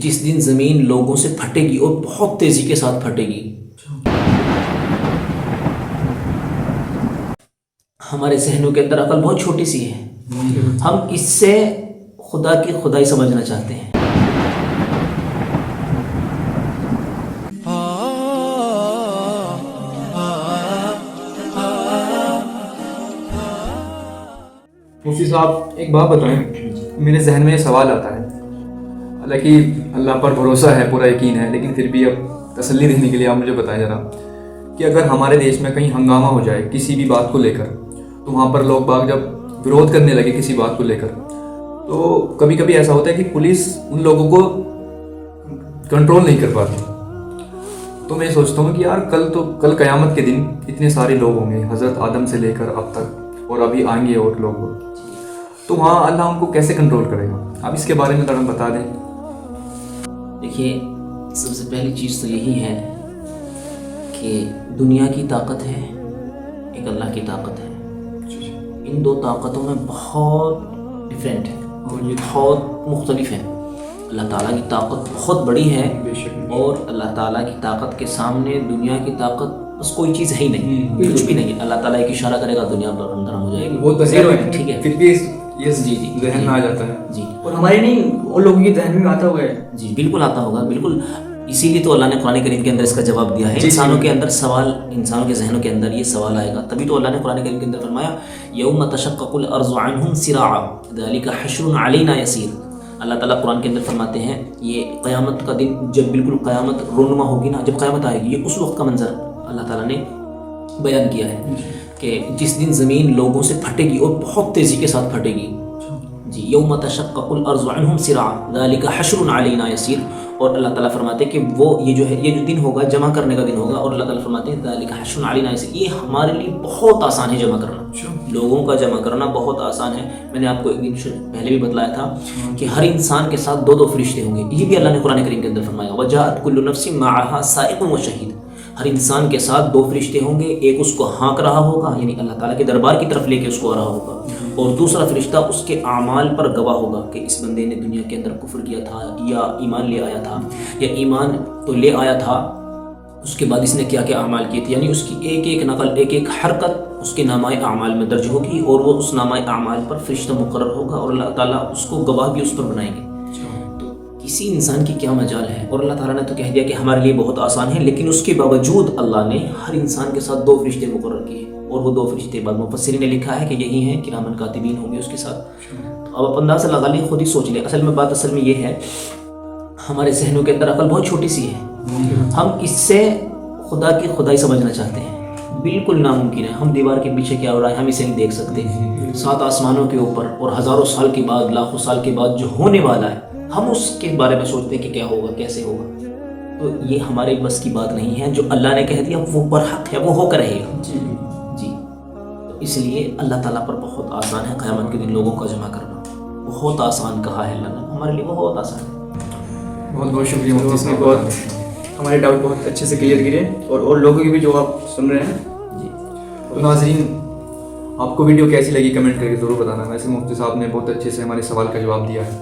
جس دن زمین لوگوں سے پھٹے گی اور بہت تیزی کے ساتھ پھٹے گی، ہمارے ذہنوں کے اندر عقل بہت چھوٹی سی ہے، ہم اس سے خدا کی خدائی سمجھنا چاہتے ہیں۔ مفتی صاحب ایک بات بتائیں، میرے ذہن میں یہ سوال آتا ہے، حالانکہ اللہ پر بھروسہ ہے، پورا یقین ہے، لیکن پھر بھی اب تسلی دینے کے لیے آپ مجھے بتائیں ذرا کہ اگر ہمارے دیش میں کہیں ہنگامہ ہو جائے کسی بھی بات کو لے کر، تو وہاں پر لوگ باغ جب ورودھ کرنے لگے کسی بات کو لے کر، تو کبھی کبھی ایسا ہوتا ہے کہ پولیس ان لوگوں کو کنٹرول نہیں کر پاتی۔ تو میں سوچتا ہوں کہ یار کل قیامت کے دن اتنے سارے لوگ ہوں گے، حضرت آدم سے لے کر اب تک، اور ابھی آئیں گے اور لوگ، تو وہاں اللہ ان کو کیسے کنٹرول کرے گا؟ آپ اس کے بارے میں ذرا بتا دیں۔ دیکھیے، سب سے پہلی چیز تو یہی ہے کہ دنیا کی طاقت ہے، ایک اللہ کی طاقت ہے، ان دو طاقتوں میں بہت ڈفرینٹ ہے اور یہ بہت مختلف ہیں۔ اللہ تعالیٰ کی طاقت بہت بڑی ہے، اور اللہ تعالیٰ کی طاقت کے سامنے دنیا کی طاقت بس کوئی چیز ہے ہی نہیں، کچھ بھی نہیں۔ اللہ تعالیٰ ایک اشارہ کرے گا دنیا پر اندر ہو جائے گی، وہ تو زیرو ہے، ٹھیک ہے، پھر بھی یہ جی ذہن میں آ جاتا ہے جی، اور ہمارے نہیں اور لوگوں کے ذہن میں آتا ہوا ہے، جی بالکل آتا ہوگا، بالکل۔ اسی لیے تو اللہ نے قرآن کریم کے اندر اس کا جواب دیا ہے۔ انسانوں کے اندر سوال، انسانوں کے ذہنوں کے اندر یہ سوال آئے گا، تبھی تو اللہ نے قرآن کریم کے اندر فرمایا یوم تشقق الارض عنہم سراعا ذلک حشر علینا یسیر۔ اللہ تعالیٰ قرآن کے اندر فرماتے ہیں یہ قیامت کا دن، جب بالکل قیامت رونما ہوگی نا، جب قیامت آئے گی، یہ اس وقت کا منظر اللہ تعالیٰ نے بیان کیا ہے کہ جس دن زمین لوگوں سے پھٹے گی اور بہت تیزی کے ساتھ پھٹے گی، جی، یوم تشقق الارض عنہم سراعا ذلک حشر علینا یسیر۔ اور اللہ تعالیٰ فرماتے ہیں کہ وہ یہ جو دن ہوگا جمع کرنے کا دن ہوگا، اور اللہ تعالیٰ فرماتے ہیں ذلک حشر علینا یسیر، یہ ہمارے لیے بہت آسان ہے جمع کرنا، لوگوں کا جمع کرنا بہت آسان ہے۔ میں نے آپ کو ایک دن پہلے بھی بتلایا تھا کہ ہر انسان کے ساتھ دو فرشتے ہوں گے، یہ بھی اللہ نے قرآن کریم کے اندر فرمایا وجاءت کل نفس معها سائق و شہید۔ ہر انسان کے ساتھ دو فرشتے ہوں گے، ایک اس کو ہانک رہا ہوگا، یعنی اللہ تعالیٰ کے دربار کی طرف لے کے اس کو آ رہا ہوگا، اور دوسرا فرشتہ اس کے اعمال پر گواہ ہوگا کہ اس بندے نے دنیا کے اندر کفر کیا تھا یا ایمان لے آیا تھا، یا ایمان تو لے آیا تھا، اس کے بعد اس نے کیا کیا اعمال کیے تھے، یعنی اس کی ایک ایک نقل، ایک ایک حرکت اس کے نامہ اعمال میں درج ہوگی، اور وہ اس نامہ اعمال پر فرشتہ مقرر ہوگا، اور اللہ تعالیٰ اس کو گواہ بھی اس پر بنائیں گے۔ تو کسی انسان کی کیا مجال ہے، اور اللہ تعالیٰ نے تو کہہ دیا کہ ہمارے لیے بہت آسان ہے، لیکن اس کے باوجود اللہ نے ہر انسان کے ساتھ دو فرشتے مقرر کیے، اور وہ دو فرشتے بعد مفسرین نے لکھا ہے کہ یہی ہیں کرامن کاتبین ہوں گے اس کے ساتھ۔ تو اب آپ اندازہ لگا لیں، خود ہی سوچ لیں، اصل میں یہ ہے ہمارے ذہنوں کے اندر عقل بہت چھوٹی سی ہے، ہم اس سے خدا کی خدائی سمجھنا چاہتے ہیں، بالکل ناممکن ہے۔ ہم دیوار کے پیچھے کیا ہو رہا ہے ہم اسے نہیں دیکھ سکتے، سات آسمانوں کے اوپر اور ہزاروں سال کے بعد، لاکھوں سال کے بعد جو ہونے والا ہے، ہم اس کے بارے میں سوچتے ہیں کہ کیا ہوگا، کیسے ہوگا۔ تو یہ ہمارے بس کی بات نہیں ہے، جو اللہ نے کہہ دیا وہ برحق ہے، وہ ہو کر رہے گا۔ جی، تو اس لیے اللہ تعالیٰ پر بہت آسان ہے قیامت کے دن لوگوں کا جمع کرنا، بہت آسان کہا ہے اللہ نے، ہمارے لیے بہت آسان ہے۔ بہت بہت شکریہ مفتی آپ نے صاحب، بہت ہمارے ڈاؤٹ بہت اچھے سے کلیئر کیے، اور لوگوں کی بھی جو آپ سن رہے ہیں۔ جی، تو ناظرین، آپ کو ویڈیو کیسی لگی کمنٹ کر کے ضرور بتانا۔ ویسے مفتی صاحب نے بہت اچھے سے ہمارے سوال کا جواب دیا ہے۔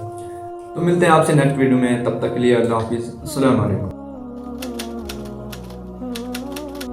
تو ملتے ہیں آپ سے نیکسٹ ویڈیو میں، تب تک کے لیے اللہ حافظ، السلام علیکم۔